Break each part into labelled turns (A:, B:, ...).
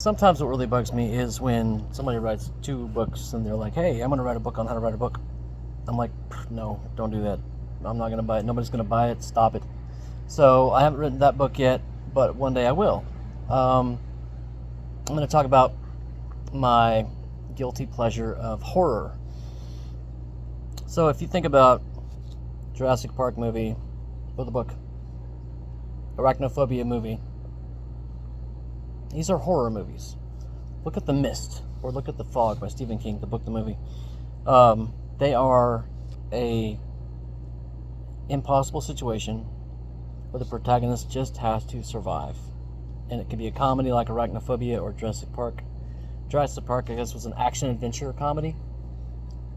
A: Sometimes what really bugs me is when somebody writes 2 books and they're like, hey, I'm going to write a book on how to write a book. I'm like, no, don't do that. I'm not going to buy it. Nobody's going to buy it. Stop it. So I haven't written that book yet, but one day I will. I'm going to talk about my guilty pleasure of horror. So if you think about Jurassic Park movie or the book, Arachnophobia movie, these are horror movies. Look at The Mist, or look at The Fog by Stephen King, the book, the movie. They are a impossible situation where the protagonist just has to survive. And it can be a comedy like Arachnophobia or Jurassic Park. Jurassic Park, I guess, was an action-adventure comedy.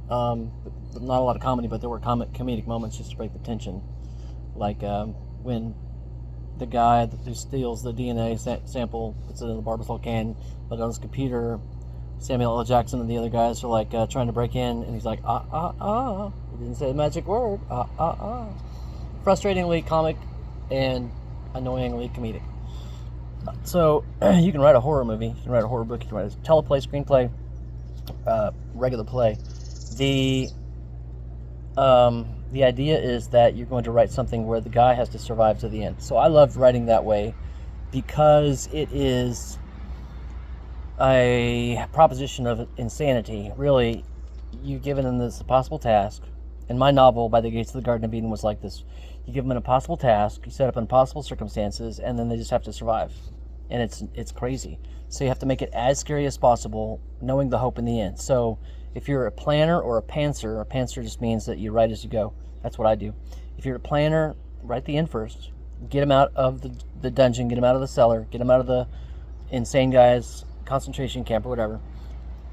A: Not a lot of comedy, but there were comedic moments just to break the tension. Like when the guy who steals the DNA sample, puts it in the barbasol can, but on his computer, Samuel L. Jackson and the other guys are like trying to break in, and he's like, he didn't say the magic word, Frustratingly comic and annoyingly comedic. So you can write a horror movie, you can write a horror book, you can write a teleplay, screenplay, regular play. The idea is that you're going to write something where the guy has to survive to the end. So I loved writing that way because it is a proposition of insanity. Really, you've given them this impossible task. And my novel, By the Gates of the Garden of Eden, was like this. You give them an impossible task, you set up impossible circumstances, and then they just have to survive. And it's crazy. So you have to make it as scary as possible, knowing the hope in the end. So if you're a planner or a pantser just means that you write as you go. That's what I do. If you're a planner, write the end first. Get them out of the dungeon, get them out of the cellar, get them out of the insane guy's concentration camp or whatever.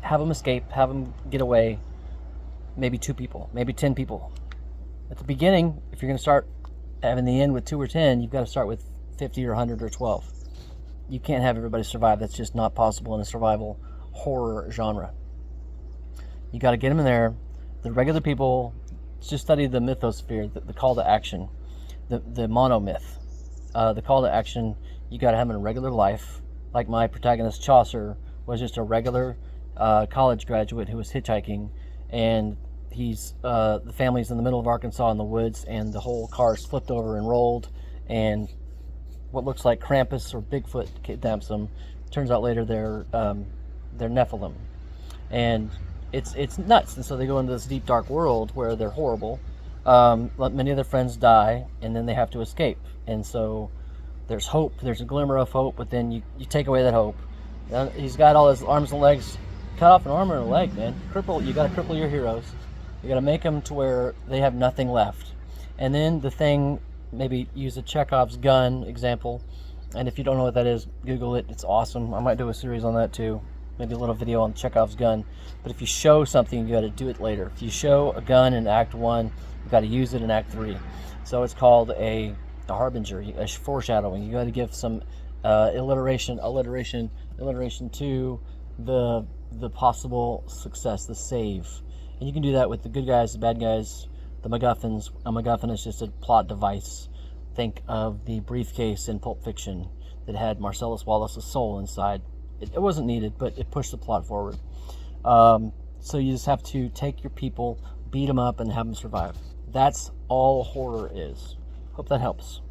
A: Have them escape, have them get away. Maybe 2 people, maybe 10 people. At the beginning, if you're going to start having the end with 2 or 10, you've got to start with 50 or 100 or 12. You can't have everybody survive. That's just not possible in a survival horror genre. You got to get them in there. The regular people, just study the mythosphere, the call to action, the monomyth. The call to action, you got to have in a regular life. Like my protagonist Chaucer was just a regular college graduate who was hitchhiking, and the family's in the middle of Arkansas in the woods, and the whole car's flipped over and rolled, and what looks like Krampus or Bigfoot kidnaps them. Turns out later they're Nephilim, and it's nuts. And so they go into this deep dark world where they're horrible. Many of their friends die, and then they have to escape. And so there's hope. There's a glimmer of hope, but then you take away that hope. He's got all his arms and legs cut off, an arm and a leg, man. You got to cripple your heroes. You got to make them to where they have nothing left. And then the thing, maybe use a Chekhov's gun example. And if you don't know what that is, Google it. It's awesome. I might do a series on that too. Maybe a little video on Chekhov's gun. But if you show something, you got to do it later. If you show a gun in Act 1, you got to use it in Act 3. So it's called a harbinger, a foreshadowing. You got to give some alliteration to the possible success, the save. And you can do that with the good guys, the bad guys, the MacGuffins. A MacGuffin is just a plot device. Think of the briefcase in Pulp Fiction that had Marcellus Wallace's soul inside. It wasn't needed, but it pushed the plot forward. So you just have to take your people, beat them up, and have them survive. That's all horror is. Hope that helps.